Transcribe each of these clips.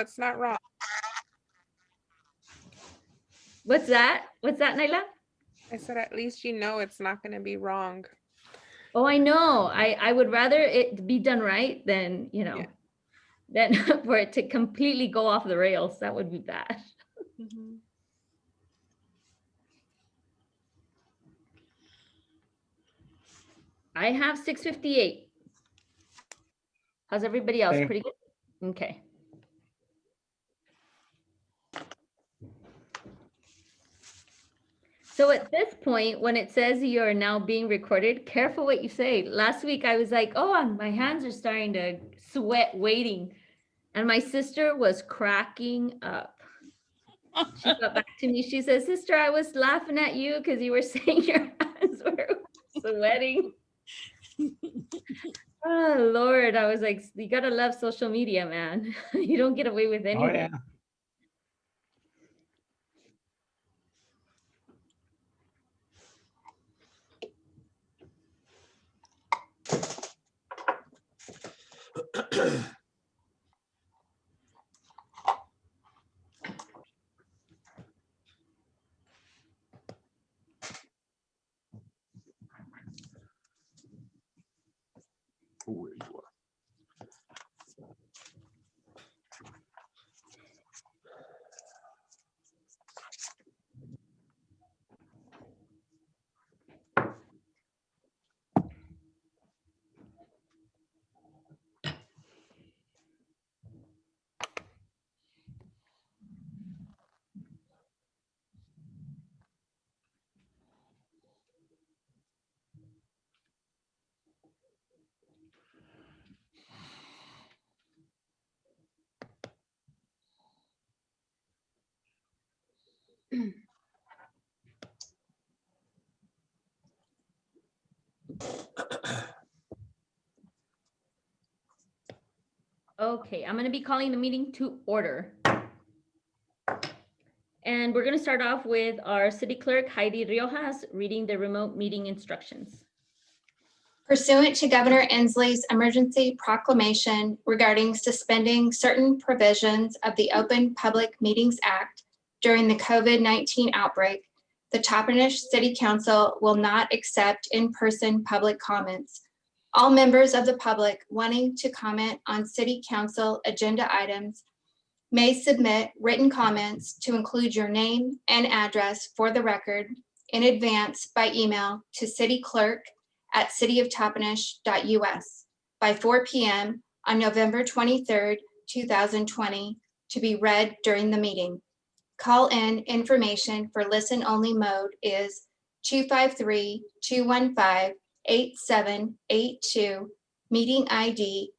it's not wrong. What's that? What's that, Naila? I said, at least you know it's not going to be wrong. Oh, I know. I would rather it be done right than, you know, than for it to completely go off the rails. That would be bad. Mhm. I have 6:58. How's everybody else? Same. Pretty good? Okay. So at this point, when it says you're now being recorded, careful what you say. Last week, I was like, oh, my hands are starting to sweat waiting. And my sister was cracking up. She got back to me. She says, sister, I was laughing at you because you were saying your hands were sweating. Oh, Lord. I was like, you got to love social media, man. You don't get away with anything. Oh, yeah. Where you are. Okay, I'm going to be calling the meeting to order. And we're going to start off with our city clerk, Heidi Riojas, reading the remote meeting instructions. Pursuant to Governor Inslee's emergency proclamation regarding suspending certain provisions of the Open Public Meetings Act during the COVID-19 outbreak, the Toppenish City Council will not accept in-person public comments. All members of the public wanting to comment on City Council agenda items may submit written comments to include your name and address for the record in advance by email to cityclerk@cityoftoppenish.us by 4 p.m. on November 23rd, 2020 to be read during the meeting. Call-in information for listen-only mode is 253-215-8782, meeting ID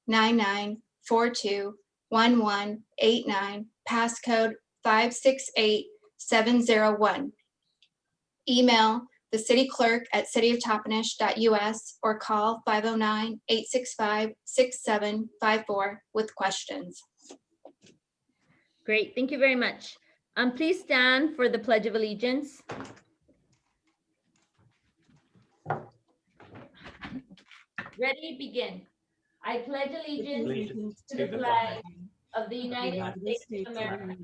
873-9942-1189, passcode 568701. Email the city clerk at cityoftoppenish.us or call 509-865-6754 with questions. Great, thank you very much. Please stand for the Pledge of Allegiance. Ready, begin. I pledge allegiance to the flag of the United States of America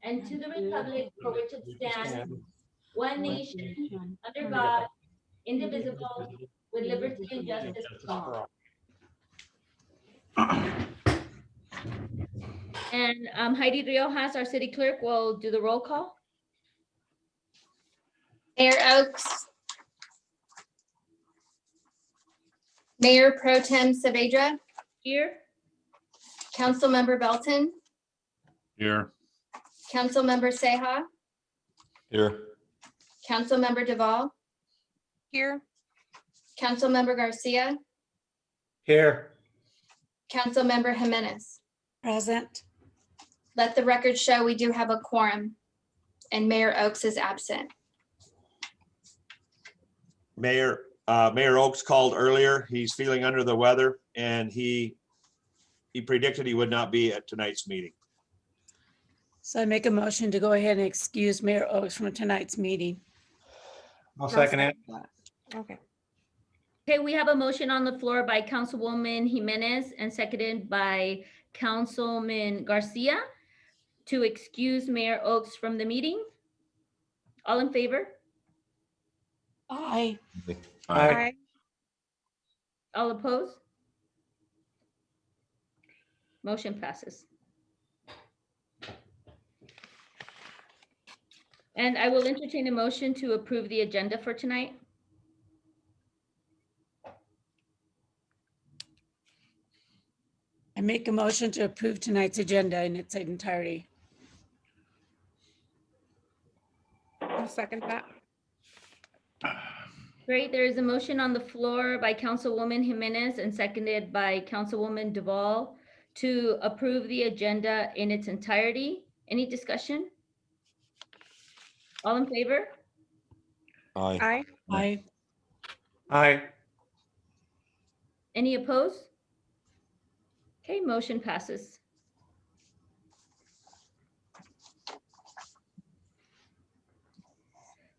and to the republic for which it stands, one nation, under God, indivisible, with liberty and justice for all. And Heidi Riojas, our city clerk, will do the roll call. Mayor Oakes. Mayor Pro Tem Saavedra. Here. Councilmember Belton. Here. Councilmember Seha. Here. Councilmember Duvall. Here. Councilmember Garcia. Here. Councilmember Jimenez. Present. Let the record show we do have a quorum and Mayor Oakes is absent. Mayor Oakes called earlier. He's feeling under the weather and he predicted he would not be at tonight's meeting. So I make a motion to go ahead and excuse Mayor Oakes from tonight's meeting. I'll second it. Okay. Okay, we have a motion on the floor by Councilwoman Jimenez and seconded by Councilman Garcia to excuse Mayor Oakes from the meeting. All in favor? Aye. Aye. Aye. All opposed? Motion passes. And I will entertain a motion to approve the agenda for tonight. I make a motion to approve tonight's agenda in its entirety. I'll second that. Great, there is a motion on the floor by Councilwoman Jimenez and seconded by Councilwoman Duvall to approve the agenda in its entirety. Any discussion? All in favor? Aye. Aye. Aye. Aye. Any opposed? Okay, motion passes.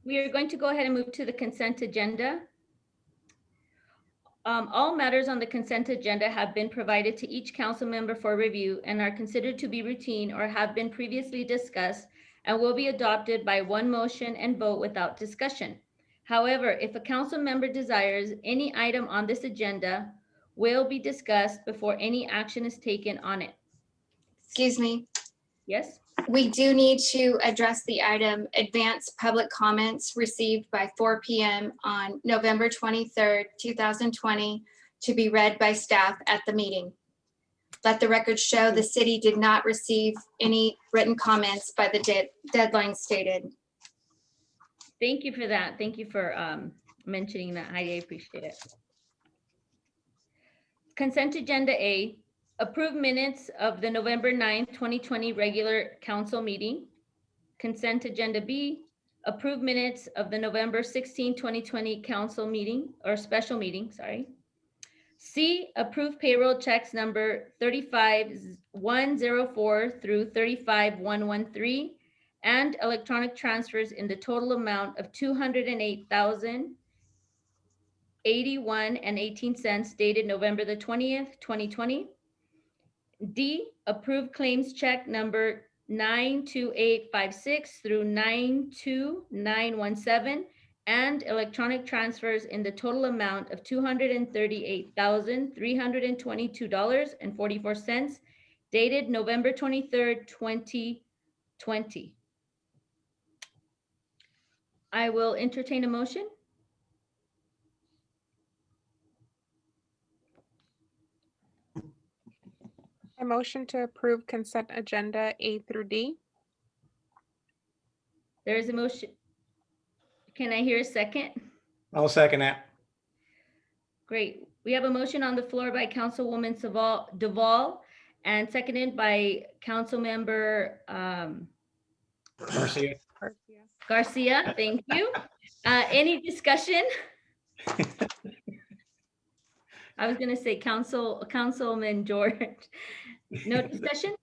We are going to go ahead and move to the consent agenda. All matters on the consent agenda have been provided to each council member for review and are considered to be routine or have been previously discussed and will be adopted by one motion and vote without discussion. However, if a council member desires any item on this agenda will be discussed before any action is taken on it. Excuse me, Yes? we do need to address the item advanced public comments received by 4 PM on November 23rd, 2020, to be read by staff at the meeting. Let the record show the city did not receive any written comments by the deadline stated. Thank you for that. Thank you for mentioning that, Heidi. I appreciate it. Consent agenda A, approve minutes of the November 9th, 2020 regular council meeting. Consent agenda B, approve minutes of the November 16, 2020 council meeting or special meeting, sorry. C, approve payroll checks number 35104 through 35113 and electronic transfers in the total amount of $208,081.18 dated November the 20th, 2020. D, approve claims check number 92856 through 92917 and electronic transfers in the total amount of $238,322.44 dated November 23rd, 2020. I will entertain a motion. I motion to approve consent agenda A through D. There is a motion. Can I hear a second? I'll second that. Great. We have a motion on the floor by Councilwoman Duvall and seconded by Councilmember Garcia. Garcia. Garcia. Thank you. Any discussion? I was gonna say Councilman George. No discussion?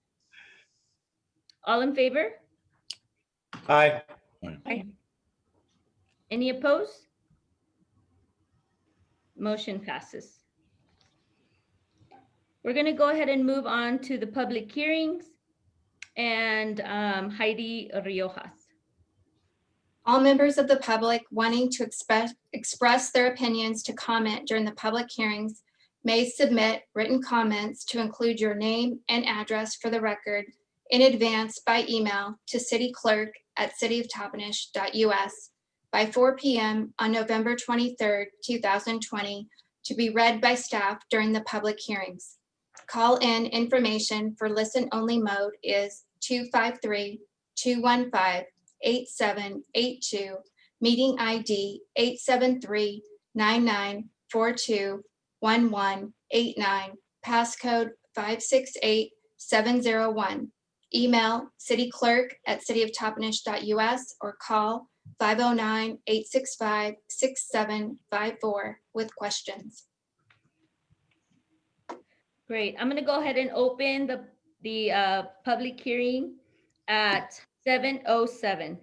All in favor? Aye. Aye. Any opposed? Motion passes. We're gonna go ahead and move on to the public hearings and Heidi Riojas. All members of the public wanting to express their opinions to comment during the public hearings may submit written comments to include your name and address for the record in advance by email to cityclerk@cityoftopenish.us by 4 PM on November 23rd, 2020, to be read by staff during the public hearings. Call-in information for listen-only mode is 253-215-8782, meeting ID 873-9942-1189, passcode 568701. Email cityclerk@cityoftopenish.us or call 509-865-6754 with questions. Great. I'm gonna go ahead and open the public hearing at 7:07.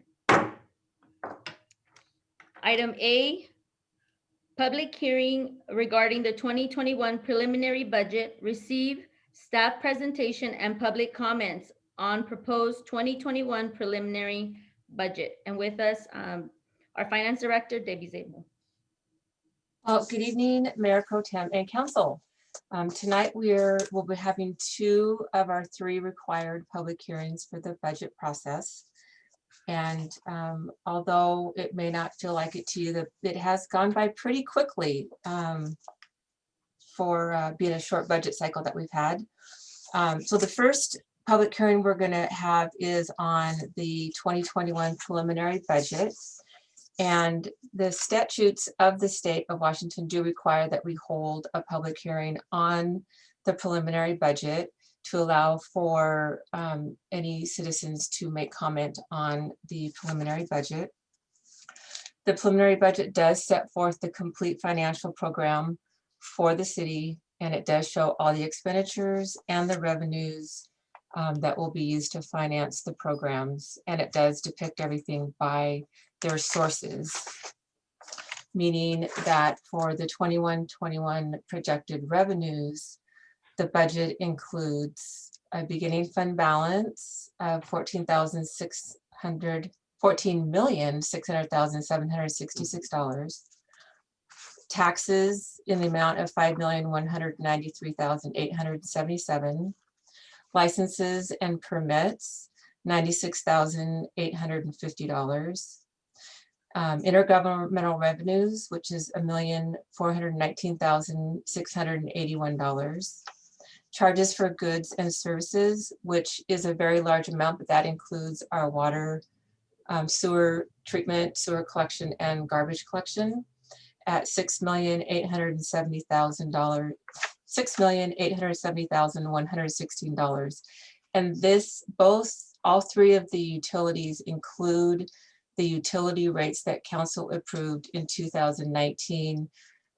Item A, public hearing regarding the 2021 preliminary budget, receive, staff presentation and public comments on proposed 2021 preliminary budget. And with us, our finance director, Debbie Zabel. Good evening, Mayor Pro Tem and Council. Tonight we'll be having 2 of our 3 required public hearings for the budget process. And although it may not feel like it to you, it has gone by pretty quickly for being a short budget cycle that we've had. So the first public hearing we're going to have is on the 2021 preliminary budget. And the statutes of the state of Washington do require that we hold a public hearing on the preliminary budget to allow for any citizens to make comment on the preliminary budget. The preliminary budget does set forth the complete financial program for the city, and it does show all the expenditures and the revenues that will be used to finance the programs. And it does depict everything by their sources, meaning that for the 21 projected revenues, the budget includes a beginning fund balance of $14,600,766, taxes in the amount of $5,193,877, licenses and permits $96,850. Intergovernmental revenues, which is $1,419,681. Charges for goods and services, which is a very large amount, but that includes our water, sewer treatment, sewer collection, and garbage collection at $6,870,000, $6,870,116. And this, all 3 of the utilities include the utility rates that council approved in 2019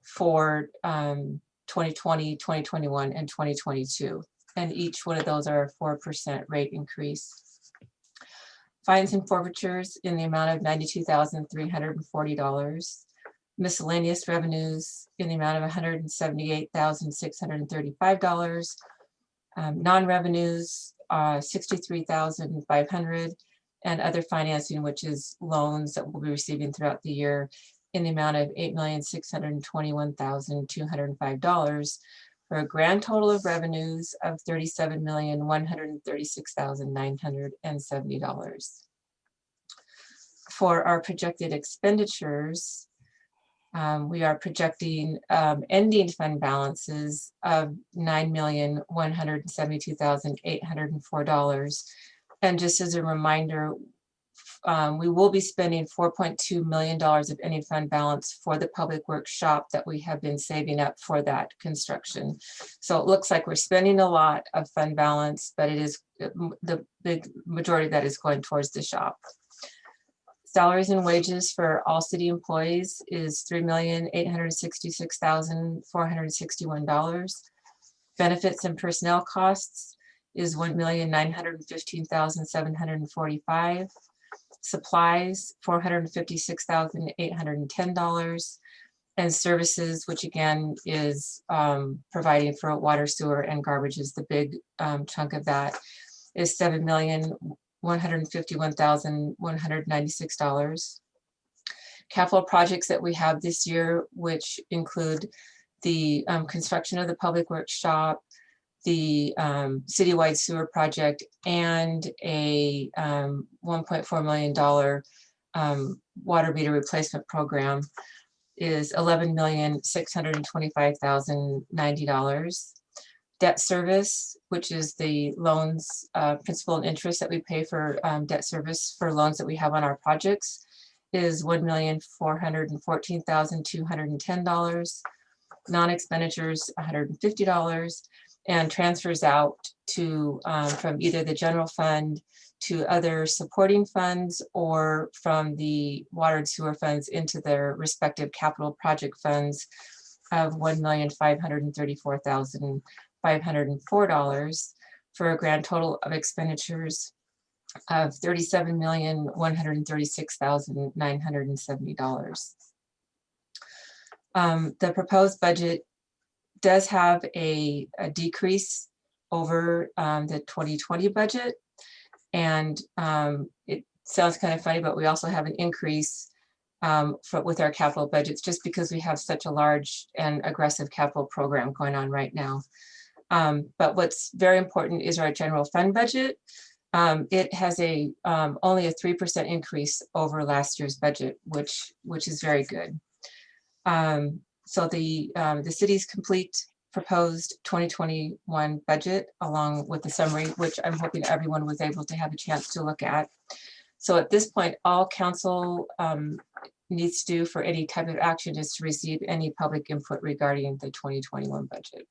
for 2020, 2021, and 2022. And each one of those are a 4% rate increase. Fines and forfeitures in the amount of $92,340. Miscellaneous revenues in the amount of $178,635. Non-revenues, $63,500. And other financing, which is loans that we'll be receiving throughout the year in the amount of $8,621,205 for a grand total of revenues of $37,136,970. For our projected expenditures, we are projecting ending fund balances of $9,172,804. And just as a reminder, we will be spending $4.2 million of ending fund balance for the public works shop that we have been saving up for that construction. So it looks like we're spending a lot of fund balance, but it is the big majority of that is going towards the shop. Salaries and wages for all city employees is $3,866,461. Benefits and personnel costs is $1,915,745. Supplies, $456,810. And services, which again is providing for water, sewer, and garbage is the big chunk of that, is $7,151,196. Capital projects that we have this year, which include the construction of the public works shop, the citywide sewer project, and a $1.4 million water meter replacement program, is $11,625,090. Debt service, which is the loans, principal and interest that we pay for debt service for loans that we have on our projects, is $1,414,210. Non-expenditures, $150, and transfers out to from either the general fund to other supporting funds or from the water and sewer funds into their respective capital project funds of $1,534,504 for a grand total of expenditures of $37,136,970. The proposed budget does have a decrease over the 2020 budget. And it sounds kind of funny, but we also have an increase with our capital budgets, just because we have such a large and aggressive capital program going on right now. But what's very important is our general fund budget. It has only a 3% increase over last year's budget, which is very good. So the city's complete proposed 2021 budget, along with the summary, which I'm hoping everyone was able to have a chance to look at. So at this point, all council needs to do for any type of action is to receive any public input regarding the 2021 budget.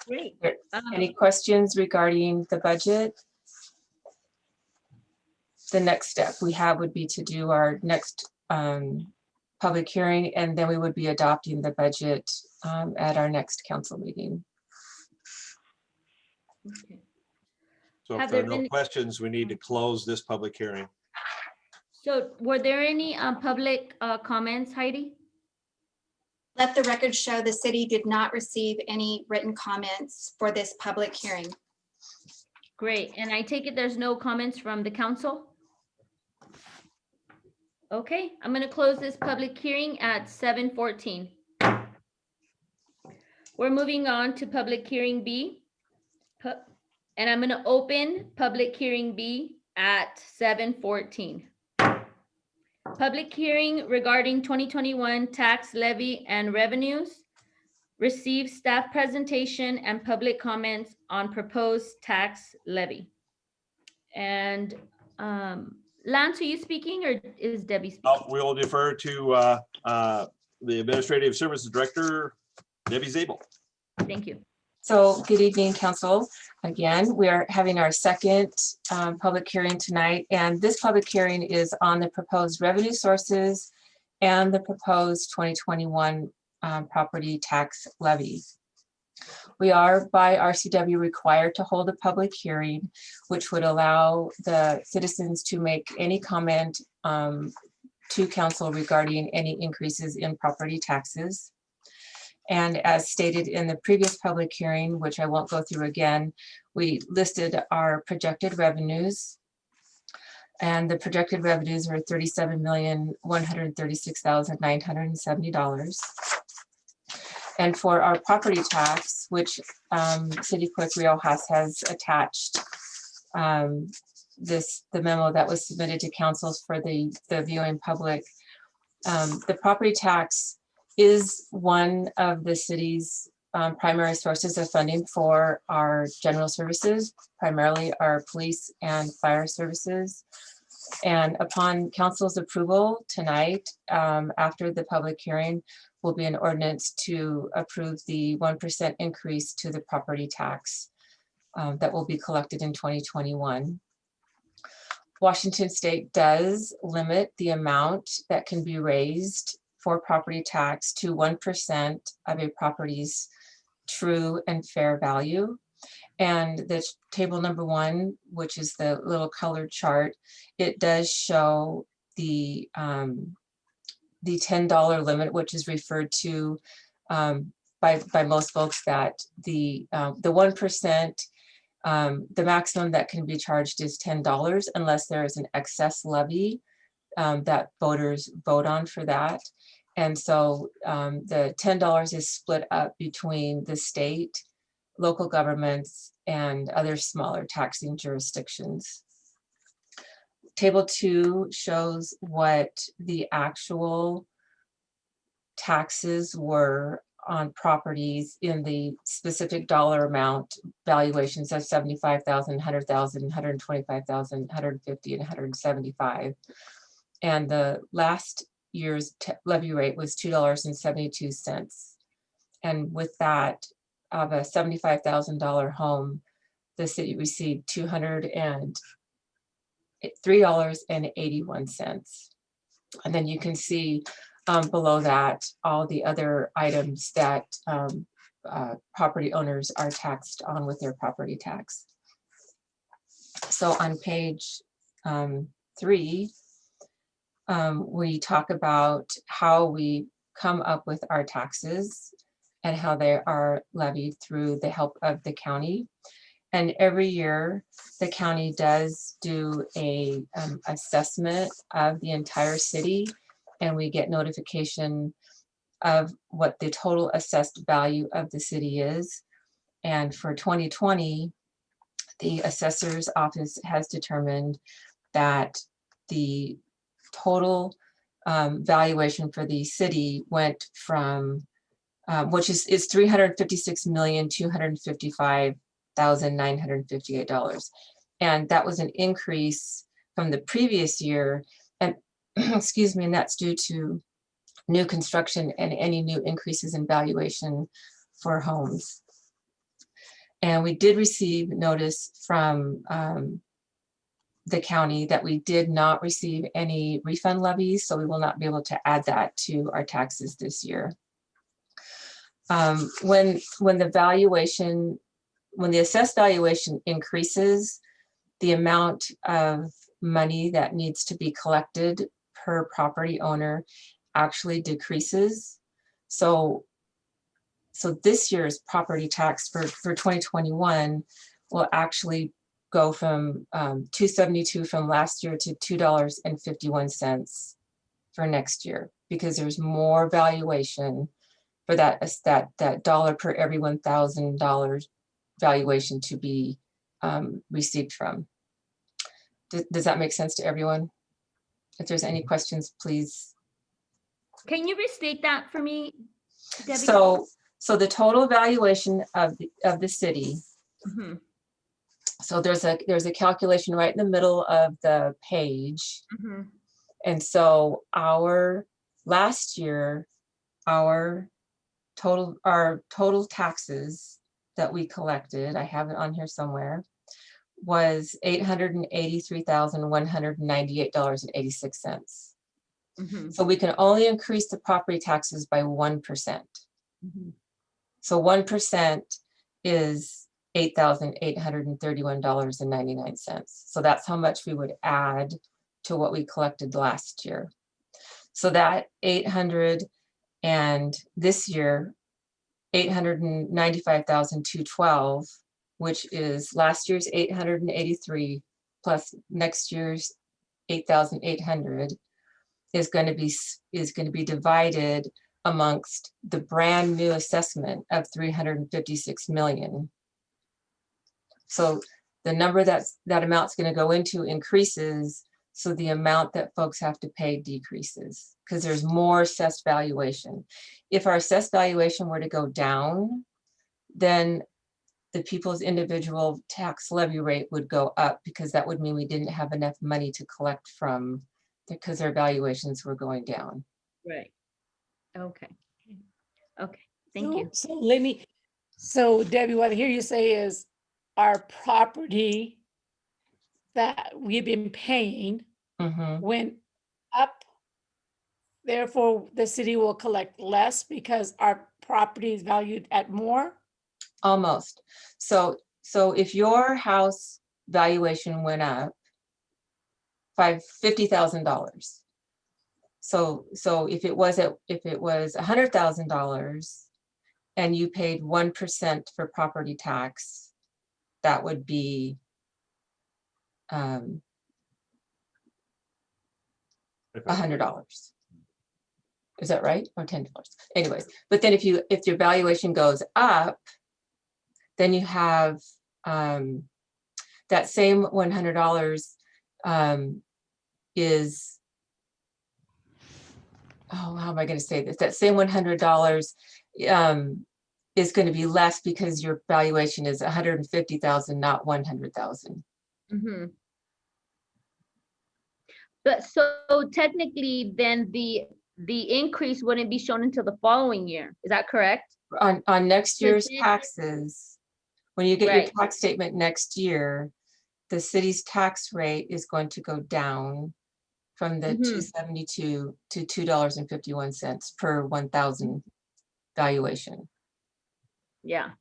Great. Any questions regarding the budget? The next step we have would be to do our next public hearing, and then we would be adopting the budget at our next council meeting. Okay. So if Have there are there no been- questions, we need to close this public hearing. So were there any public comments, Heidi? Let the record show the city did not receive any written comments for this public hearing. Great. And I take it there's no comments from the council? Okay, I'm going to close this public hearing at 7:14. We're moving on to public hearing B. And I'm going to open public hearing B at 7:14. Public hearing regarding 2021 tax levy and revenues. Receive staff presentation and public comments on proposed tax levy. And Lance, are you speaking or is Debbie speaking? We will defer to the Administrative Services Director, Debbie Zabel. Thank you. So good evening, council. Again, we are having our second public hearing tonight, and this public hearing is on the proposed revenue sources and the proposed 2021 property tax levy. We are by RCW required to hold a public hearing, which would allow the citizens to make any comment to council regarding any increases in property taxes. And as stated in the previous public hearing, which I won't go through again, we listed our projected revenues. And the projected revenues are $37,136,970. And for our property tax, which City Clerk Riojas has attached the memo that was submitted to councils for the viewing public, the property tax is one of the city's primary sources of funding for our general services, primarily our police and fire services. And upon council's approval tonight, after the public hearing, will be an ordinance to approve the 1% increase to the property tax that will be collected in 2021. Washington State does limit the amount that can be raised for property tax to 1% of a property's true and fair value. And the table number 1, which is the little colored chart, it does show the $10 limit, which is referred to by most folks that the 1%, the maximum that can be charged is $10 unless there is an excess levy that voters vote on for that. And so the $10 is split up between the state, local governments, and other smaller taxing jurisdictions. Table 2 shows what the actual taxes were on properties in the specific dollar amount valuations of 75,000, 100,000, 125,000, 150, and 175. And the last year's levy rate was $2.72. And with that, of a $75,000 home, the city received $3.81. And then you can see below that all the other items that property owners are taxed on with their property tax. So on page 3, we talk about how we come up with our taxes and how they are levied through the help of the county. And every year, the county does do a assessment of the entire city, and we get notification of what the total assessed value of the city is. And for 2020, the assessor's office has determined that the total valuation for the city went from, which is $356,255,958. And that was an increase from the previous year. And excuse me, and that's due to new construction and any new increases in valuation for homes. And we did receive notice from the county that we did not receive any refund levies, so we will not be able to add that to our taxes this year. When the assessed valuation increases, the amount of money that needs to be collected per property owner actually decreases. So this year's property tax for 2021 will actually go from $2.72 from last year to $2.51 for next year, because there's more valuation for that dollar per every $1,000 valuation to be received from. Does that make sense to everyone? If there's any questions, please. Can you restate that for me, Debbie? So the total valuation of the city. Mhm, So there's a calculation right in the middle of the page. mhm. And so last year, our total taxes that we collected, I have it on here somewhere, was $883,198.86. Mhm, So we can only increase the property taxes by 1%. mhm. So 1% is $8,831.99. So that's how much we would add to what we collected last year. So that 800, and this year, 895,212, which is last year's 883 plus next year's 8,800, is going to be divided amongst the brand new assessment of 356 million. So the number that amount's going to go into increases, so the amount that folks have to pay decreases because there's more assessed valuation. If our assessed valuation were to go down, then the people's individual tax levy rate would go up, because that would mean we didn't have enough money to collect from, because their valuations were going down. Right. Okay. Okay, thank you. So Debbie, what I hear you say is our property that we've been paying Mhm. went up. Therefore, the city will collect less because our property is valued at more. Almost. So if your house valuation went up $50,000. So if it was $100,000 and you paid 1% for property tax, that would be $100. Is that right? Or $10? Anyways, but then if your valuation goes up, then you have that same $100 is, oh, how am I going to say this? That same $100 is going to be less because your valuation is 150,000, not 100,000. Mhm. But so technically, then the increase wouldn't be shown until the following year. Is that correct? On next So year's then- taxes, when you get your Right. tax statement next year, the city's tax rate is going to go down from the Mhm. 272 to $2.51 per 1,000 valuation. Yeah.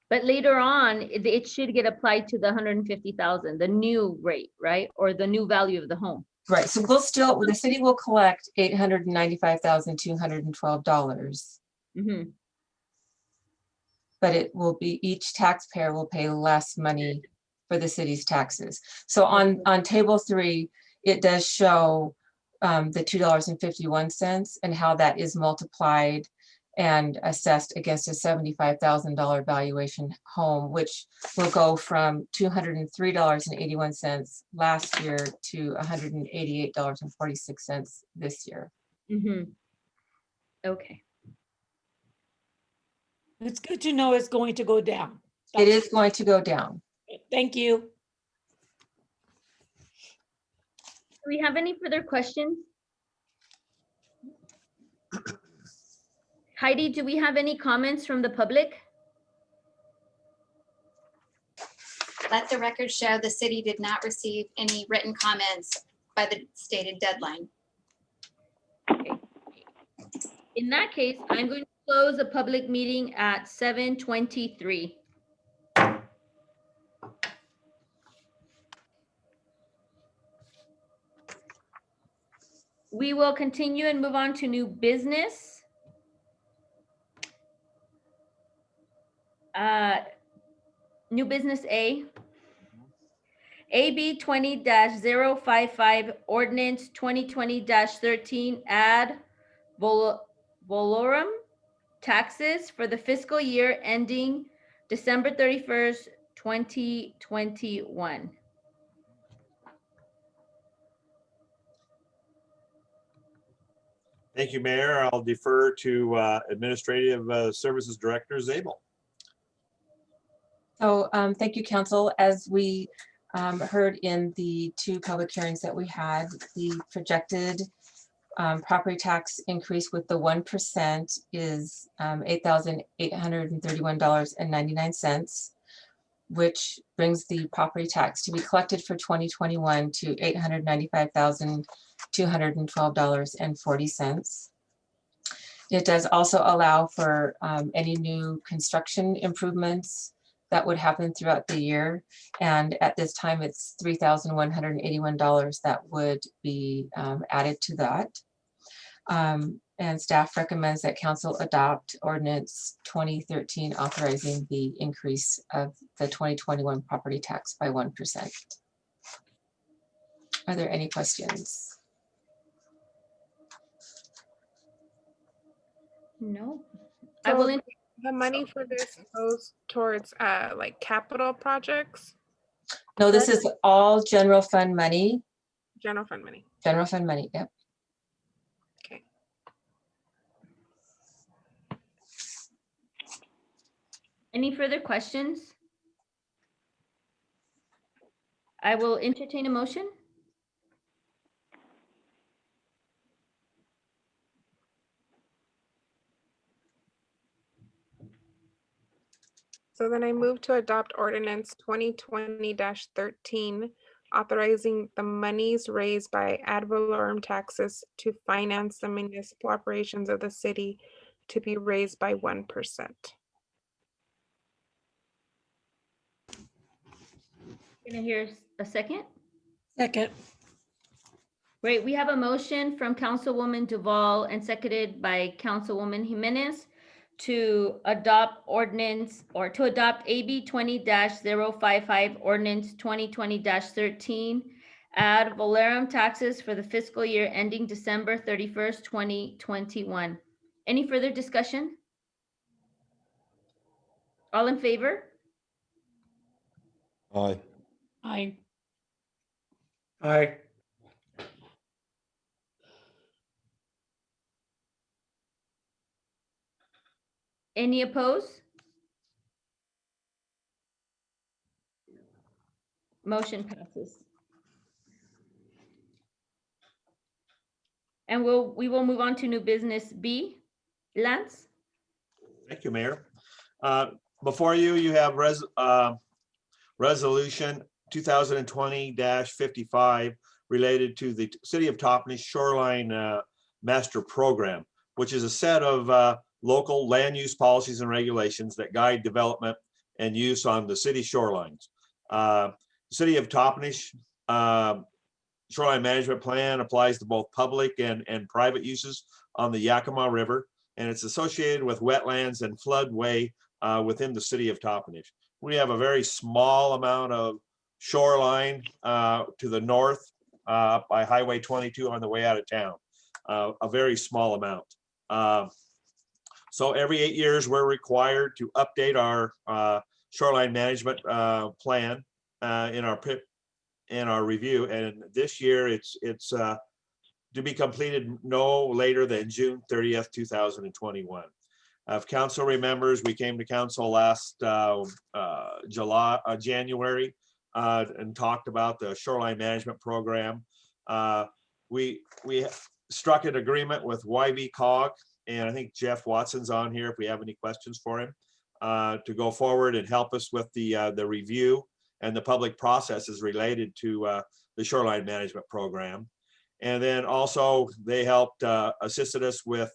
But later on, it should get applied to the 150,000, the new rate, right? Or the new value of the home. Right, so the city will collect $895,212, Mhm. but it will be, each taxpayer will pay less money for the city's taxes. So on table 3, it does show the $2.51 and how that is multiplied and assessed against a $75,000 valuation home, which will go from $203.81 last year to $188.46 this year. Mhm. Okay. It's good to know it's going to go down. It is going to go down. Thank you. Do we have any further questions? Heidi, do we have any comments from the public? Let the record show the city did not receive any written comments by the stated deadline. In that case, I'm going to close the public meeting at 7:23. We will continue and move on to new business. New business A. AB 20-055 ordinance 2020-13 ad valorem taxes for the fiscal year ending December 31st, 2021. Thank you, Mayor. I'll defer to Administrative Services Director Zabel. So thank you, council. As we heard in the 2 public hearings that we had, the projected property tax increase with the 1% is $8,831.99, which brings the property tax to be collected for 2021 to $895,212.40. It does also allow for any new construction improvements that would happen throughout the year. And at this time, it's $3,181 that would be added to that. And staff recommends that council adopt ordinance 2013 authorizing the increase of the 2021 property tax by 1%. Are there any questions? No. So the money for this goes towards like capital projects, No, this is all general fund money. general fund money. General fund money, yep. Okay. Any further questions? I will entertain a motion. So then I move to adopt ordinance 2020-13, authorizing the monies raised by ad valorem taxes to finance the municipal operations of the city to be raised by 1%. Can I hear a second? Second. Great, we have a motion from Councilwoman Duval and seconded by Councilwoman Jimenez to adopt ordinance or to adopt AB 20-055 ordinance 2020-13 ad valorem taxes for the fiscal year ending December 31st, 2021. Any further discussion? All in favor? Aye. Aye. Aye. Any opposed? Motion passes. And we will move on to new business B. Lance? Thank you, Mayor. Before you, you have resolution 2020-55 related to the City of Toppenish Shoreline Master Program, which is a set of local land use policies and regulations that guide development and use on the city shorelines. The City of Toppenish shoreline management plan applies to both public and private uses on the Yakima River, and it's associated with wetlands and floodway within the city of Toppenish. We have a very small amount of shoreline to the north by Highway 22 on the way out of town, a very small amount. So every 8 years, we're required to update our shoreline management plan in our review. And this year, it's to be completed no later than June 30th, 2021. If council remembers, we came to council last January and talked about the shoreline management program. We struck an agreement with YV-COG, and I think Jeff Watson's on here if we have any questions for him, to go forward and help us with the review and the public processes related to the shoreline management program. And then also they helped assisted us with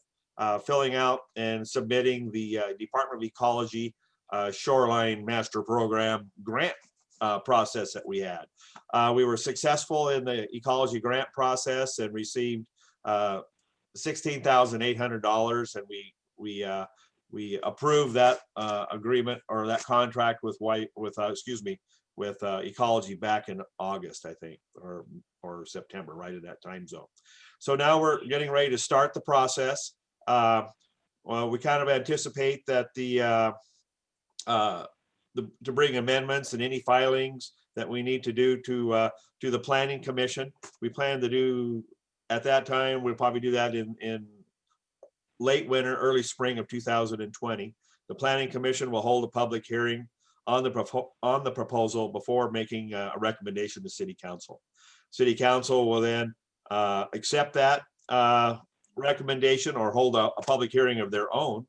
filling out and submitting the Department of Ecology Shoreline Master Program grant process that we had. We were successful in the ecology grant process and received $16,800, and we approved that agreement or that contract with ecology back in August, I think, or September, right at that time zone. So now we're getting ready to start the process. Well, we kind of anticipate that to bring amendments and any filings that we need to do to the Planning Commission. We plan to do at that time, we'll probably do that in late winter, early spring of 2020. The Planning Commission will hold a public hearing on the proposal before making a recommendation to City Council. City Council will then accept that recommendation or hold a public hearing of their own,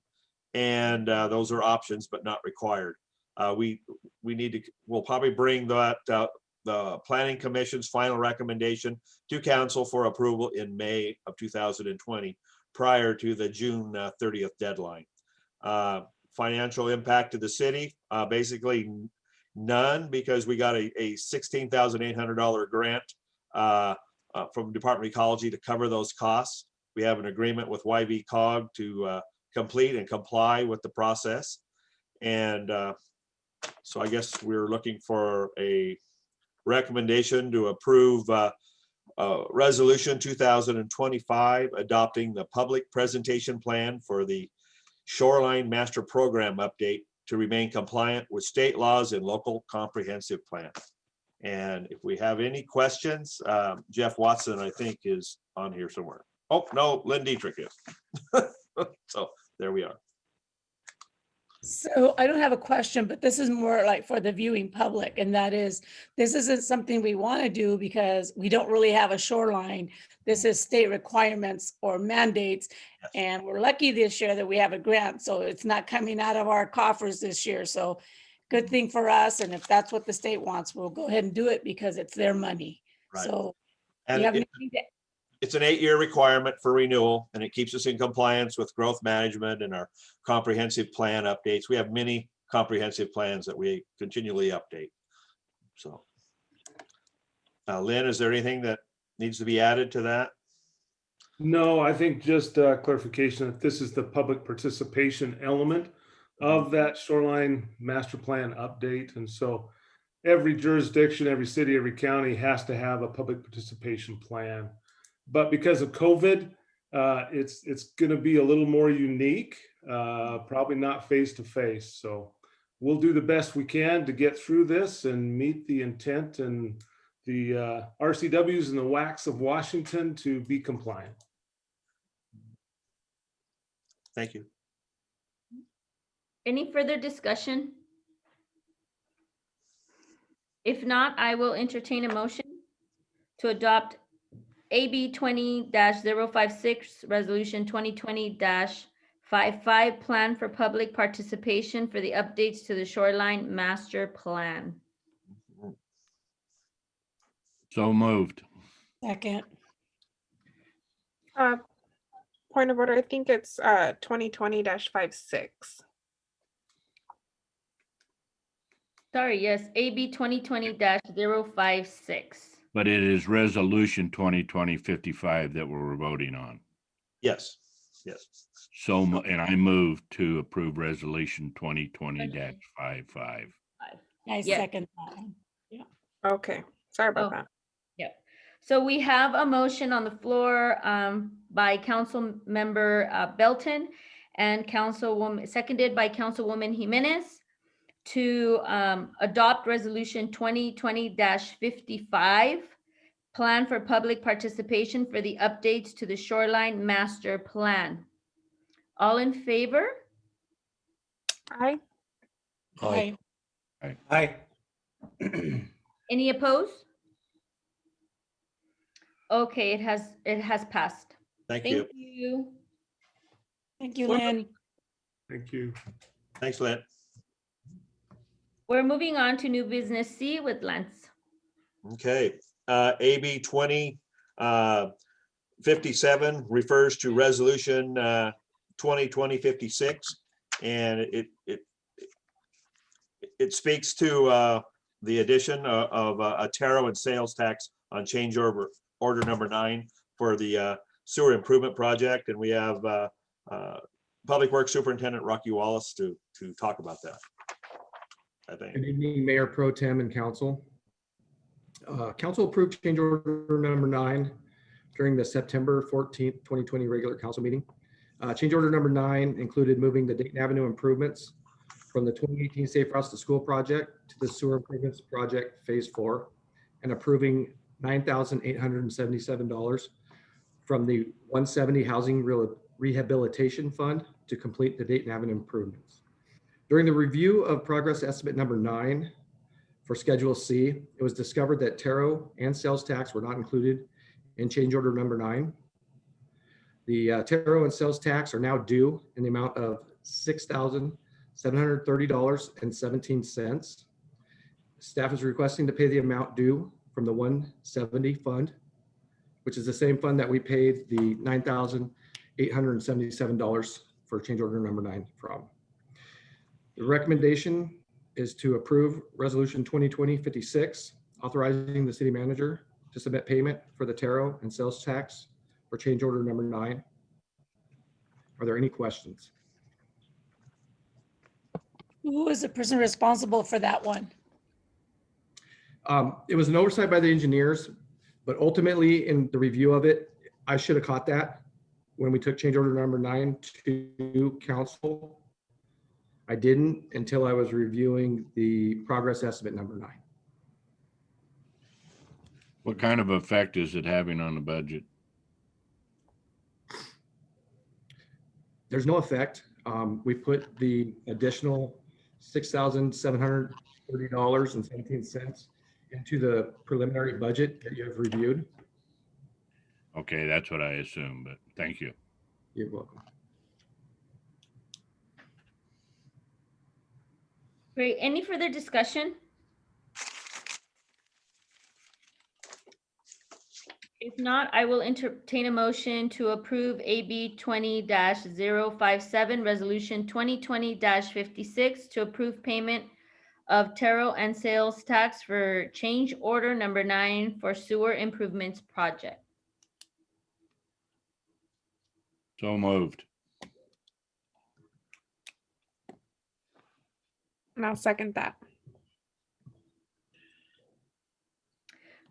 and those are options but not required. We'll probably bring that the Planning Commission's final recommendation to council for approval in May of 2020, prior to the June 30th deadline. Financial impact to the city, basically none, because we got a $16,800 grant from Department of Ecology to cover those costs. We have an agreement with YV-COG to complete and comply with the process. And so I guess we're looking for a recommendation to approve Resolution 2025, adopting the public presentation plan for the Shoreline Master Program update to remain compliant with state laws and local comprehensive plan. And if we have any questions, Jeff Watson, I think, is on here somewhere. Oh, no, Lynn Dietrich is. So there we are. So I don't have a question, but this is more like for the viewing public, and that is, this isn't something we want to do because we don't really have a shoreline. This is state requirements or mandates, and we're lucky this year that we have a grant, so it's not coming out of our coffers this year. So good thing for us, and if that's what the state wants, we'll go ahead and do it because it's their money. Right. So And you have anything to it's an 8-year requirement for renewal, and it keeps us in compliance with growth management and our comprehensive plan updates. We have many comprehensive plans that we continually update. So, Lynn, is there anything that needs to be added to that? No, I think just clarification that this is the public participation element of that shoreline master plan update. And so every jurisdiction, every city, every county has to have a public participation plan. But because of COVID, it's going to be a little more unique, probably not face to face. So we'll do the best we can to get through this and meet the intent and the RCWs and the WACs of Washington to be compliant. Thank you. Any further discussion? If not, I will entertain a motion to adopt AB 20-056, Resolution 2020-55, Plan for Public Participation for the updates to the Shoreline Master Plan. So moved. second? Point of order, I think it's 2020-56. Sorry, yes, AB 2020-056. But it is resolution 2020-55 that we're voting on. Yes, yes. So, and I move to approve resolution 2020-55. I Yes. second that one. Okay, sorry about Oh. that. Yep. So we have a motion on the floor by Council Member Belton and seconded by Councilwoman Jimenez to adopt Resolution 2020-55, Plan for Public Participation for the Updates to the Shoreline Master Plan. All in favor? Aye. Aye. Aye. Any opposed? Okay, it has passed. Thank you. Thank you. Thank you, We're Lynn. Thank you. Thanks, Lynn. We're moving on to new business C with Lance. Okay, AB 2057 refers to resolution 2020-56, and it speaks to the addition of a tariff and sales tax on change order number 9 for the sewer improvement project, and we have Public Works Superintendent Rocky Wallace to talk about that, I think. Good evening, Mayor Pro Tem and Council. Council approved change order number 9 during the September 14th, 2020 regular council meeting. Change order number 9 included moving the Dayton Avenue improvements from the 2018 Safe Routes to School project to the sewer improvements project phase 4 and approving $9,877 from the 170 Housing Rehabilitation Fund to complete the Dayton Avenue improvements. During the review of progress estimate number 9 for Schedule C, it was discovered that tariff and sales tax were not included in change order number 9. The tariff and sales tax are now due in the amount of $6,730.17. Staff is requesting to pay the amount due from the 170 fund, which is the same fund that we paid the $9,877 for change order number 9 from. The recommendation is to approve Resolution 2020-56, authorizing the city manager to submit payment for the tariff and sales tax for change order number 9. Are there any questions? Who is the person responsible for that one? It was an oversight by the engineers, but ultimately in the review of it, I should have caught that when we took change order number 9 to council. I didn't until I was reviewing the progress estimate number 9. What kind of effect is it having on the budget? There's no effect. We put the additional $6,730.17 into the preliminary budget that you have reviewed. Okay, that's what I assume, but thank you. You're welcome. Great. Any further discussion? If not, I will entertain a motion to approve AB 20-057, Resolution 2020-56 to approve payment of tariff and sales tax for change order number 9 for sewer improvements project. So moved. And I'll second that.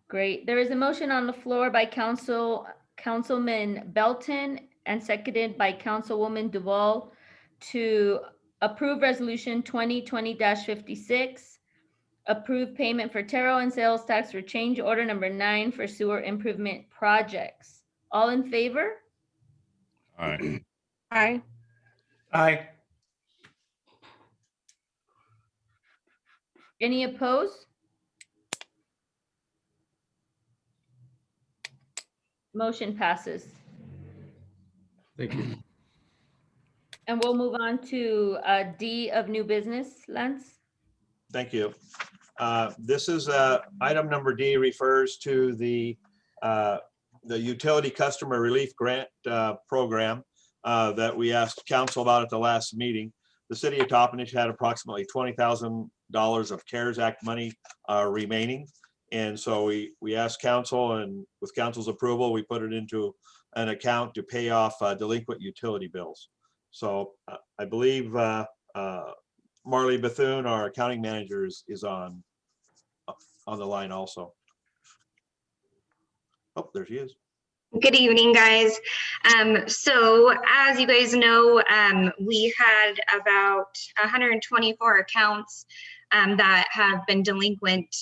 Great. There is a motion on the floor by Councilman Belton and seconded by Councilwoman Duval to approve Resolution 2020-56, approve payment for tariff and sales tax for change order number 9 for sewer improvement projects. All in favor? All right. Aye. Aye. Any opposed? Motion passes. Thank you. And we'll move on to D of new business, Lance. Thank you. This is item number D, refers to the utility customer relief grant program that we asked council about at the last meeting. The city of Toppenish had approximately $20,000 of CARES Act money remaining. And so we asked council, and with council's approval, we put it into an account to pay off delinquent utility bills. So I believe Marley Bethune, our accounting manager, is on the line also. Oh, there she is. Good evening, guys. So as you guys know, we had about 124 accounts that have been delinquent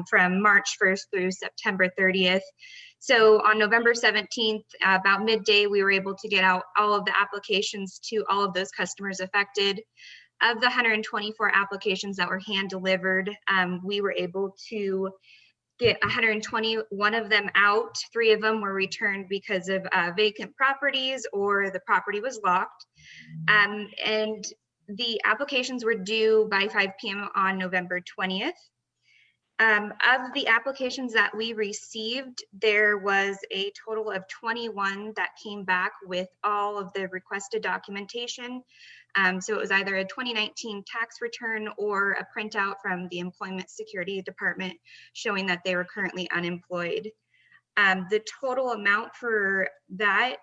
from March 1st through September 30th. So on November 17th, about midday, we were able to get out all of the applications to all of those customers affected. Of the 124 applications that were hand delivered, we were able to get 121 of them out. 3 of them were returned because of vacant properties or the property was locked. And the applications were due by 5 p.m. on November 20th. Of the applications that we received, there was a total of 21 that came back with all of the requested documentation. So it was either a 2019 tax return or a printout from the Employment Security Department showing that they were currently unemployed. The total amount for that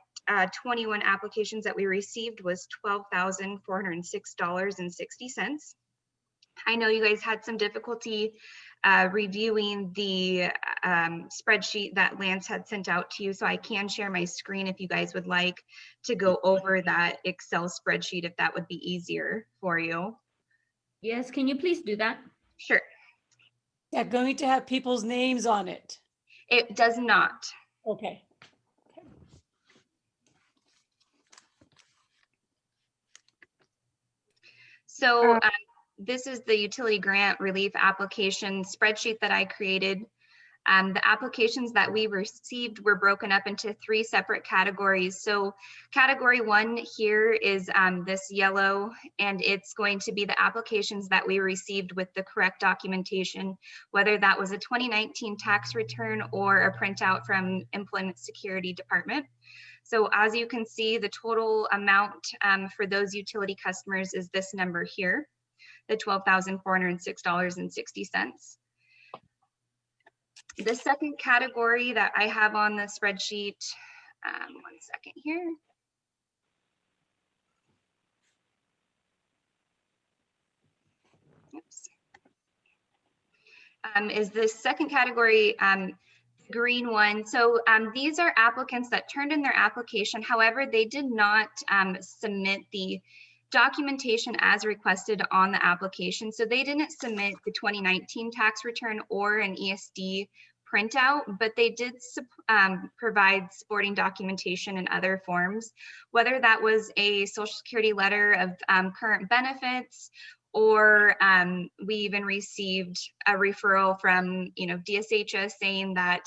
21 applications that we received was $12,406.60. I know you guys had some difficulty reviewing the spreadsheet that Lance had sent out to you, so I can share my screen if you guys would like to go over that Excel spreadsheet, if that would be easier for you. Yes, can you please do that? Sure. Yeah, going to have people's names on it. It does not. Okay. So this is the utility grant relief application spreadsheet that I created. The applications that we received were broken up into 3 separate categories. So category 1 here is this yellow, and it's going to be the applications that we received with the correct documentation, whether that was a 2019 tax return or a printout from Employment Security Department. So as you can see, the total amount for those utility customers is this number here, the $12,406.60. The second category that I have on the spreadsheet, one second here. Oops. Is this second category, green one. So these are applicants that turned in their application. However, they did not submit the documentation as requested on the application. So they didn't submit the 2019 tax return or an ESD printout, but they did provide supporting documentation in other forms, whether that was a Social Security letter of current benefits, or we even received a referral from, DSHS saying that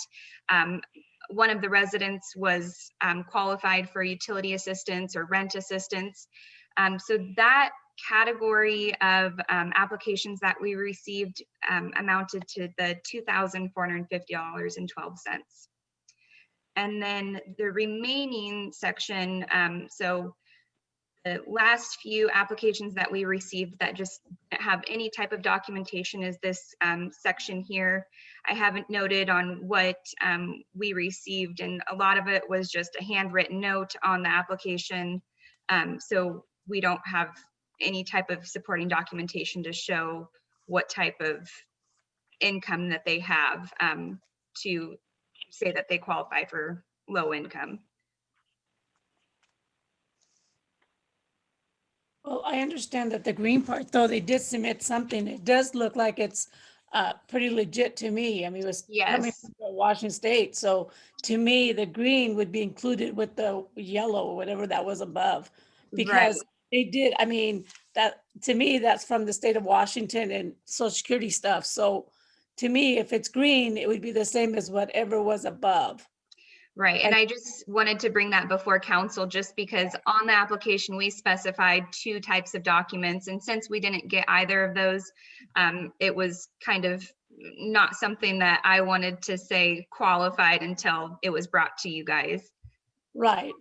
one of the residents was qualified for utility assistance or rent assistance. So that category of applications that we received amounted to the $2,450.12. And then the remaining section, so the last few applications that we received that just have any type of documentation is this section here. I haven't noted on what we received, and a lot of it was just a handwritten note on the application. So we don't have any type of supporting documentation to show what type of income that they have to say that they qualify for low income. Well, I understand that the green part, though they did submit something, it does look like it's pretty legit to me. I mean, it was coming Yes. from Washington State. So to me, the green would be included with the yellow, or whatever that was above. Because they did, I mean, that to me, that's from the state of Washington and Social Security stuff. So to me, if it's green, it would be the same as whatever was above. Right, and I just wanted to bring that before council just because on the application, we specified 2 types of documents. And since we didn't get either of those, it was kind of not something that I wanted to say qualified until it was brought to you guys. Right.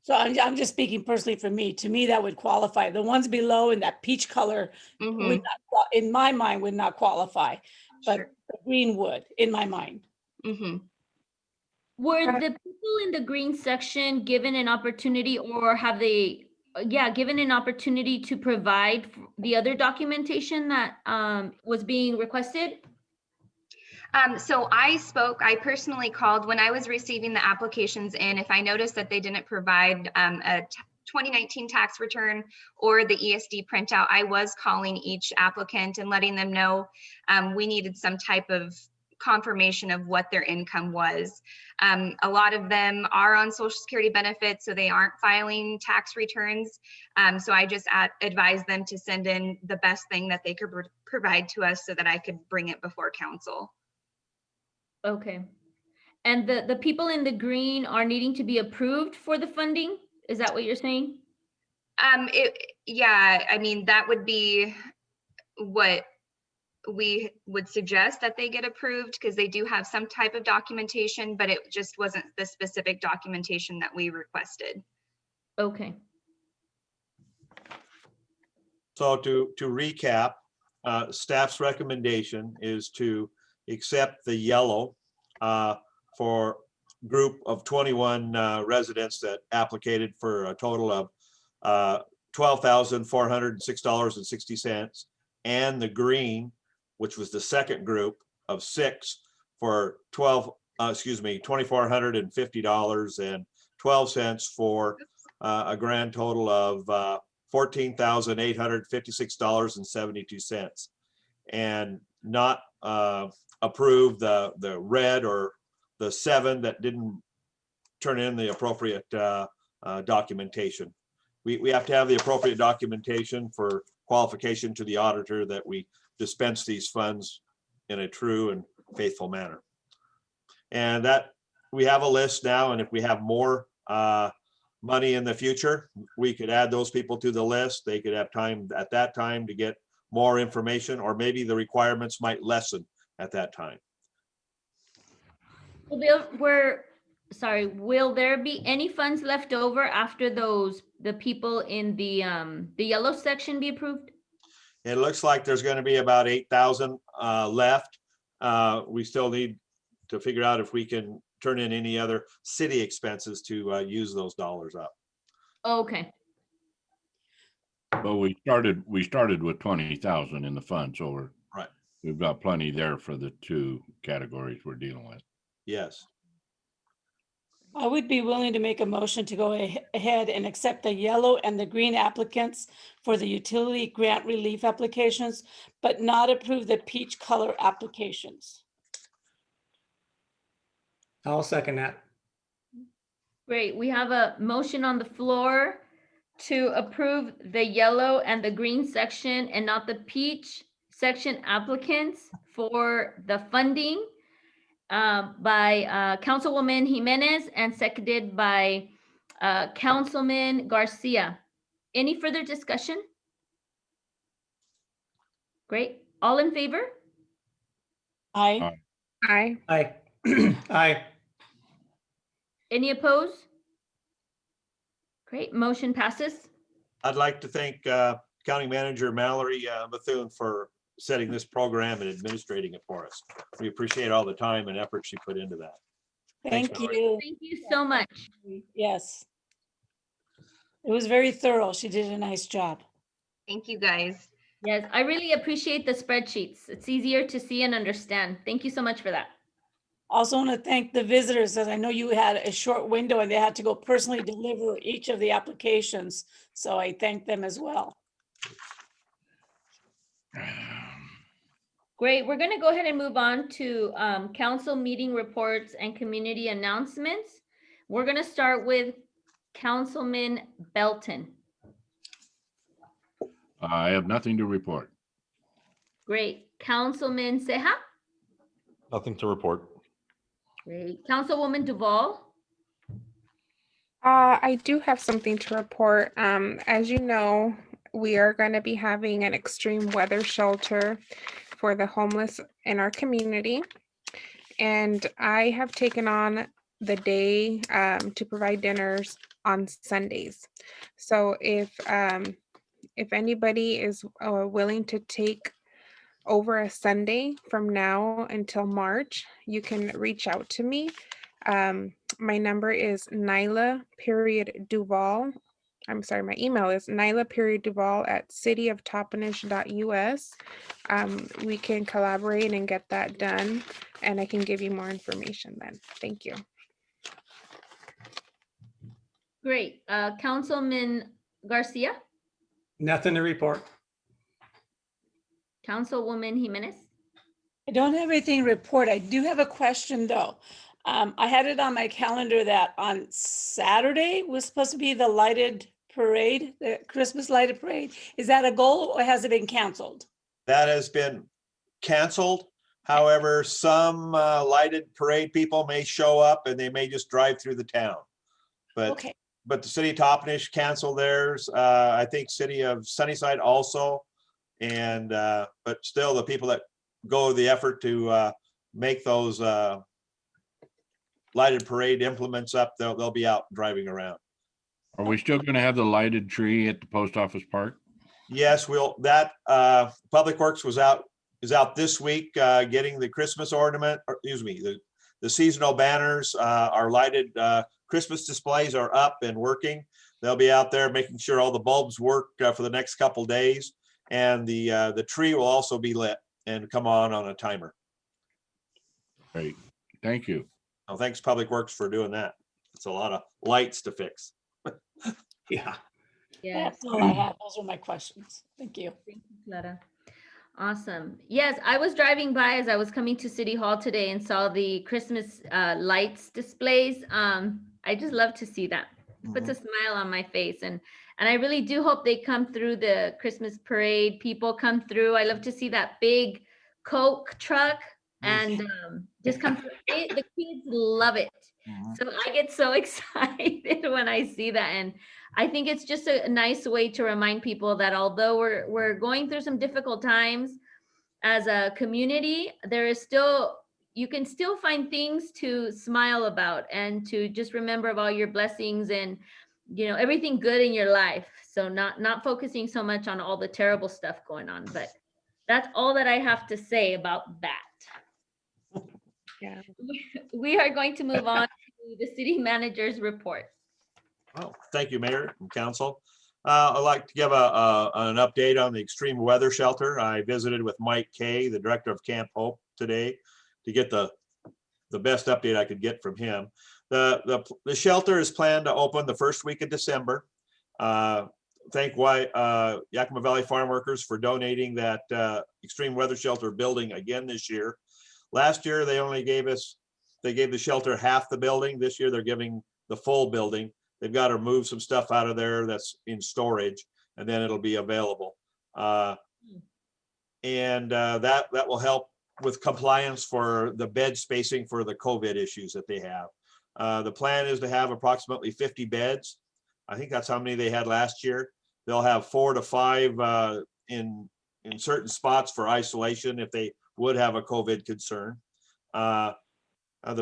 So I'm just speaking personally for me. To me, that would qualify. The ones below in that peach color would not, in my mind, would not qualify. but Sure. the green would, in my mind. Mhm. Were Uh, the people in the green section given an opportunity, or have they, given an opportunity to provide the other documentation that was being requested? So I personally called when I was receiving the applications in. If I noticed that they didn't provide a 2019 tax return or the ESD printout, I was calling each applicant and letting them know we needed some type of confirmation of what their income was. A lot of them are on Social Security benefits, so they aren't filing tax returns. So I just advised them to send in the best thing that they could provide to us so that I could bring it before council. Okay. And the people in the green are needing to be approved for the funding? Is that what you're saying? Yeah, I mean, that would be what we would suggest, that they get approved, because they do have some type of documentation, but it just wasn't the specific documentation that we requested. Okay. So to recap, staff's recommendation is to accept the yellow for group of 21 residents that applicated for a total of $12,406.60, and the green, which was the second group of 6, for $2,450.12 for a grand total of $14,856.72, and not approve the red or the 7 that didn't turn in the appropriate documentation. We have to have the appropriate documentation for qualification to the auditor that we dispense these funds in a true and faithful manner. And that we have a list now, and if we have more money in the future, we could add those people to the list. They could have time at that time to get more information, or maybe the requirements might lessen at that time. Will there be any funds left over after the people in the yellow section be approved? It looks like there's going to be about 8,000 left. We still need to figure out if we can turn in any other city expenses to use those dollars up. Okay. But we started with 20,000 in the fund, so we've got plenty there for the 2 categories we're dealing with. Yes. I would be willing to make a motion to go ahead and accept the yellow and the green applicants for the utility grant relief applications, but not approve the peach color applications. I'll second that. Great. We have a motion on the floor to approve the yellow and the green section and not the peach section applicants for the funding by Councilwoman Jimenez and seconded by Councilman Garcia. Any further discussion? Great. All in favor? Aye. Aye. Aye. Aye. Any opposed? Great. Motion passes. I'd like to thank County Manager Mallory Bethune for setting this program and administrating it for us. We appreciate all the time and effort she put into that. Thanks, Thank Mallory. you. Thank you so much. Yes. It was very thorough. She did a nice job. Thank you, guys. Yes, I really appreciate the spreadsheets. It's easier to see and understand. Thank you so much for that. Also want to thank the visitors, as I know you had a short window and they had to go personally deliver each of the applications. So I thank them as well. Great. We're going to go ahead and move on to council meeting reports and community announcements. We're going to start with Councilman Belton. I have nothing to report. Great. Councilman Ceja. Nothing to report. Great. Councilwoman Duvall. I do have something to report. As you know, we are going to be having an extreme weather shelter for the homeless in our community. And I have taken on the day to provide dinners on Sundays. So if anybody is willing to take over a Sunday from now until March, you can reach out to me. My number is Nyla.Duval. I'm sorry, my email is Nyla.Duval@cityoftopenish.us. We can collaborate and get that done, and I can give you more information then. Thank you. Great. Councilman Garcia, Nothing to report. Councilwoman Jimenez. I don't have anything to report. I do have a question though. I had it on my calendar that on Saturday was supposed to be the lighted parade, the Christmas lighted parade. Is that a goal or has it been canceled? That has been canceled. However, some lighted parade people may show up and they may just drive through the town. But Okay, but the city of Toppenish canceled theirs. I think city of Sunnyside also. And but still the people that go the effort to make those lighted parade implements up, they'll be out driving around. Are we still gonna have the lighted tree at the post office park? Yes, Public Works is out this week getting the Christmas ornament, or excuse me, the seasonal banners, our lighted Christmas displays are up and working. They'll be out there making sure all the bulbs work for the next couple days. And the tree will also be lit and come on a timer. Great, thank you. Oh, thanks Public Works for doing that. It's a lot of lights to fix. Yeah. Yes. that's all I have. Those are my questions. Thank you. Thank you, Clara. Awesome. Yes, I was driving by as I was coming to City Hall today and saw the Christmas lights displays. I just love to see that. It puts a smile on my face, and I really do hope they come through the Christmas parade. People come through. I love to see that big Coke truck and just come through. The kids love it. So I get so excited when I see that, and I think it's just a nice way to remind people that although we're going through some difficult times as a community, there is still, you can still find things to smile about and to just remember of all your blessings and, you know, everything good in your life. So not focusing so much on all the terrible stuff going on, but that's all that I have to say about that. Yeah. We are going to move on to the city manager's report. Oh, thank you, Mayor and Council. I'd like to give an update on the extreme weather shelter. I visited with Mike Kay, the director of Camp Hope today, to get the best update I could get from him. The shelter is planned to open the first week of December. Thank Yakima Valley Farm Workers for donating that extreme weather shelter building again this year. Last year, they gave the shelter half the building. This year, they're giving the full building. They've got to move some stuff out of there that's in storage, and then it'll be available. That will help with compliance for the bed spacing for the COVID issues that they have. The plan is to have approximately 50 beds. I think that's how many they had last year. They'll have 4 to 5 in certain spots for isolation if they would have a COVID concern. The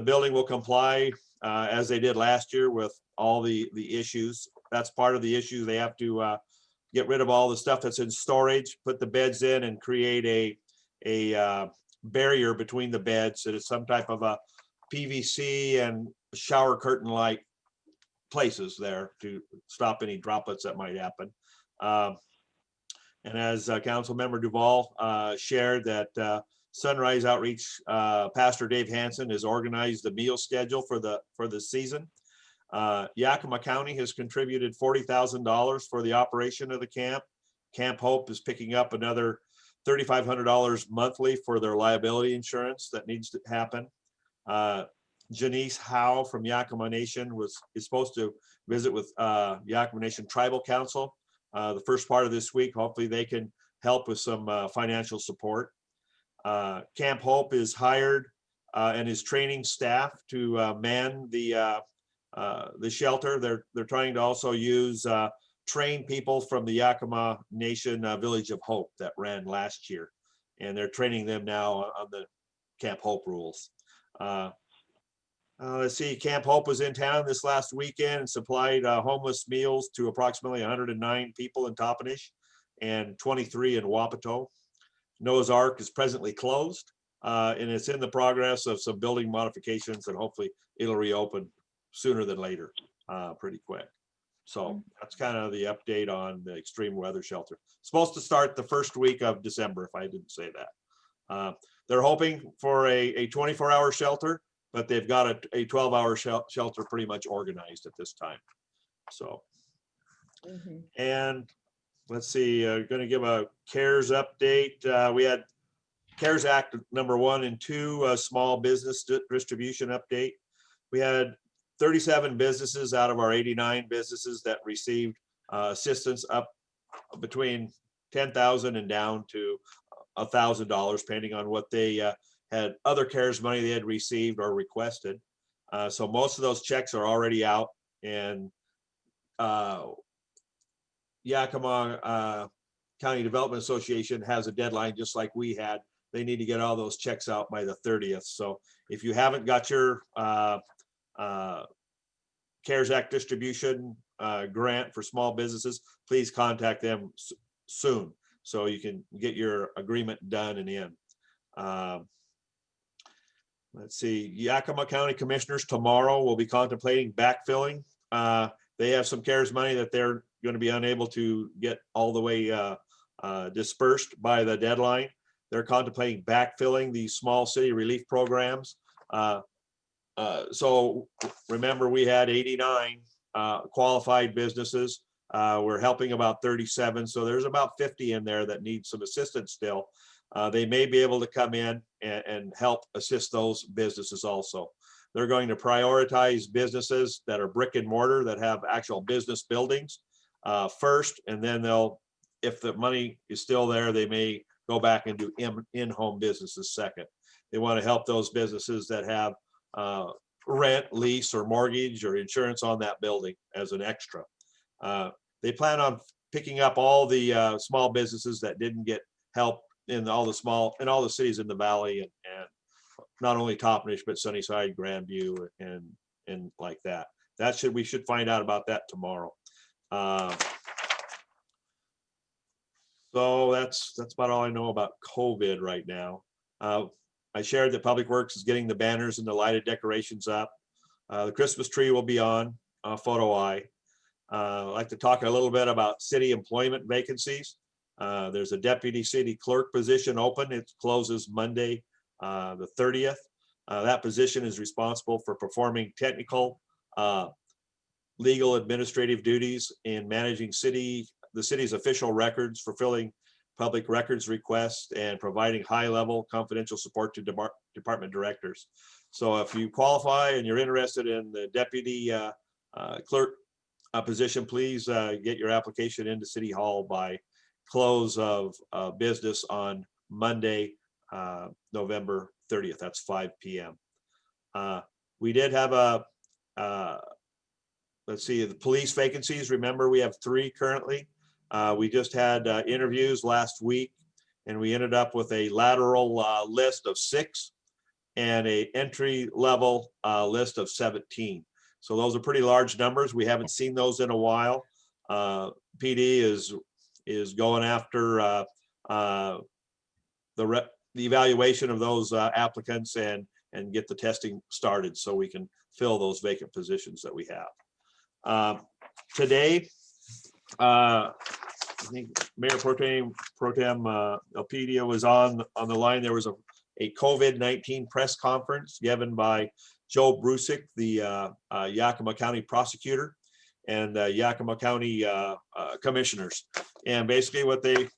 building will comply as they did last year with all the issues. That's part of the issue. They have to get rid of all the stuff that's in storage, put the beds in, and create a barrier between the beds. So it's some type of a PVC and shower curtain like places there to stop any droplets that might happen. And as Council Member Duval shared that Sunrise Outreach Pastor Dave Hansen has organized the meal schedule for the season. Yakima County has contributed $40,000 for the operation of the camp. Camp Hope is picking up another $3,500 monthly for their liability insurance that needs to happen. Janice Howe from Yakima Nation is supposed to visit with Yakima Nation Tribal Council the first part of this week. Hopefully they can help with some financial support. Camp Hope is hired and is training staff to man the shelter. They're trying to also use train people from the Yakima Nation Village of Hope that ran last year, and they're training them now on the Camp Hope rules. Let's see, Camp Hope was in town this last weekend and supplied homeless meals to approximately 109 people in Toppenish and 23 in Wapato. Noah's Ark is presently closed, and it's in the progress of some building modifications, and hopefully it'll reopen sooner than later, pretty quick. So that's kind of the update on the extreme weather shelter. Supposed to start the first week of December, if I didn't say that. They're hoping for a 24-hour shelter, but they've got a 12-hour shelter pretty much organized at this time. So, and let's see, going to give a CARES update. We had CARES Act number 1 and 2, small business distribution update. We had 37 businesses out of our 89 businesses that received assistance up between $10,000 and down to $1,000, depending on what they had other CARES money they had received or requested. So most of those checks are already out, and Yakima County Development Association has a deadline just like we had. They need to get all those checks out by the 30th. So if you haven't got your CARES Act distribution grant for small businesses, please contact them soon so you can get your agreement done and in. Let's see, Yakima County Commissioners tomorrow will be contemplating backfilling. They have some CARES money that they're going to be unable to get all the way dispersed by the deadline. They're contemplating backfilling these small city relief programs. So remember, we had 89 qualified businesses. We're helping about 37. So there's about 50 in there that need some assistance still. They may be able to come in and help assist those businesses also. They're going to prioritize businesses that are brick and mortar, that have actual business buildings first, and then they'll, if the money is still there, they may go back and do in-home businesses second. They want to help those businesses that have rent, lease, or mortgage or insurance on that building as an extra. They plan on picking up all the small businesses that didn't get help in all the cities in the valley, and not only Toppenish, but Sunnyside, Grandview, and like that. We should find out about that tomorrow. So that's about all I know about COVID right now. I shared that Public Works is getting the banners and the lighted decorations up. The Christmas tree will be on photo eye. I'd like to talk a little bit about city employment vacancies. There's a deputy city clerk position open. It closes Monday, the 30th. That position is responsible for performing technical, legal, administrative duties in managing the city's official records, fulfilling public records requests, and providing high-level confidential support to department directors. So if you qualify and you're interested in the deputy clerk position, please get your application into City Hall by close of business on Monday, November 30th. That's 5 p.m. We did have let's see, the police vacancies. Remember, we have 3 currently. We just had interviews last week, and we ended up with a lateral list of 6 and a entry level list of 17. So those are pretty large numbers. We haven't seen those in a while. PD is going after the evaluation of those applicants and get the testing started so we can fill those vacant positions that we have. Today, I think Mayor Pro Tem Elpidio was on the line. There was a COVID-19 press conference given by Joe Brusick, the Yakima County prosecutor, and Yakima County commissioners. And basically what they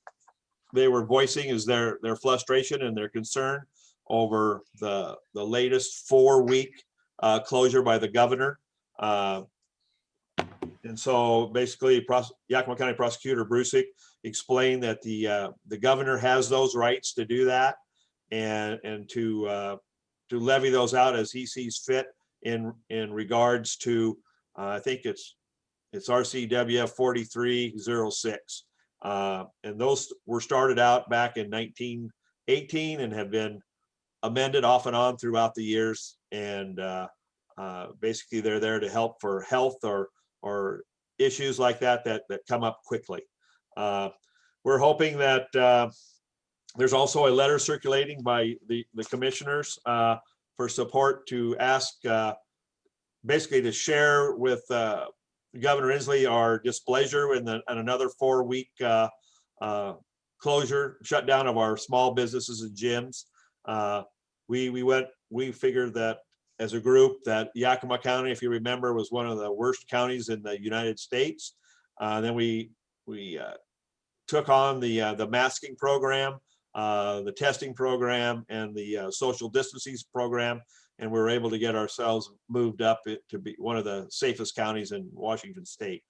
were voicing is their frustration and their concern over the latest 4-week closure by the governor. And so basically Yakima County prosecutor Brusick explained that the governor has those rights to do that and to levy those out as he sees fit in regards to I think it's RCW 4306. And those were started out back in 1918 and have been amended off and on throughout the years. And basically they're there to help for health or issues like that come up quickly. We're hoping that There's also a letter circulating by the commissioners for support to ask, basically to share with Governor Inslee our displeasure in another 4-week closure, shutdown of our small businesses and gyms. We figured that as a group that Yakima County, if you remember, was one of the worst counties in the United States. Then we took on the masking program, the testing program, and the social distancing program, and we were able to get ourselves moved up to be one of the safest counties in Washington State.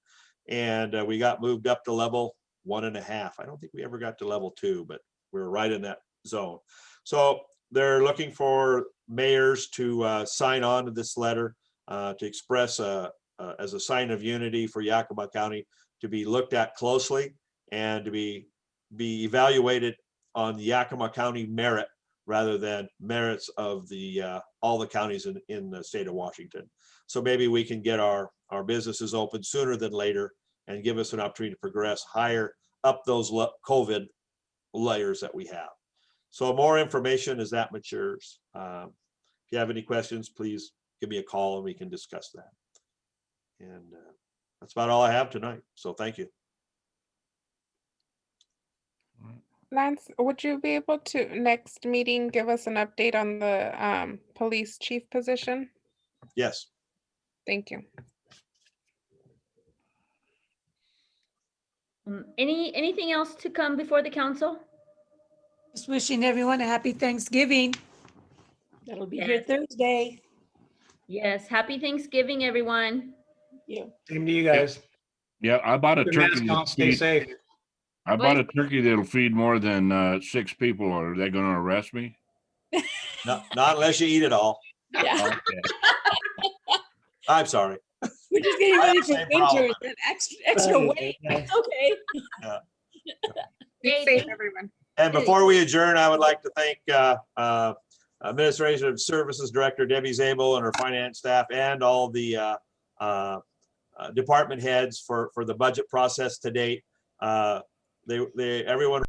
And we got moved up to level 1.5. I don't think we ever got to level 2, but we were right in that zone. So they're looking for mayors to sign on to this letter to express as a sign of unity for Yakima County to be looked at closely and to be evaluated on the Yakima County merit rather than merits of all the counties in the state of Washington. So maybe we can get our businesses open sooner than later and give us an opportunity to progress higher up those COVID layers that we have. So more information as that matures. If you have any questions, please give me a call and we can discuss that. And that's about all I have tonight. So thank you. Lance, would you be able to next meeting give us an update on the police chief position? Yes. Thank you. Anything else to come before the council? Just wishing everyone a happy Thanksgiving. That'll be here Thursday. Yes, happy Thanksgiving, everyone. You. Same to you guys. Yeah, I bought a Keep your turkey. mask on, stay safe. I bought a turkey that'll feed more than 6 people. Are they going to arrest me? Not unless you eat it all. Yeah. Okay. I'm sorry. We're just getting I have ready the for same problem. winter. That extra weight. Yeah. It's okay. Yeah. Be Okay, safe, thank- everyone. And before we adjourn, I would like to thank Administrative Services Director Debbie Zabel and her finance staff and all the department heads for the budget process to date. Everyone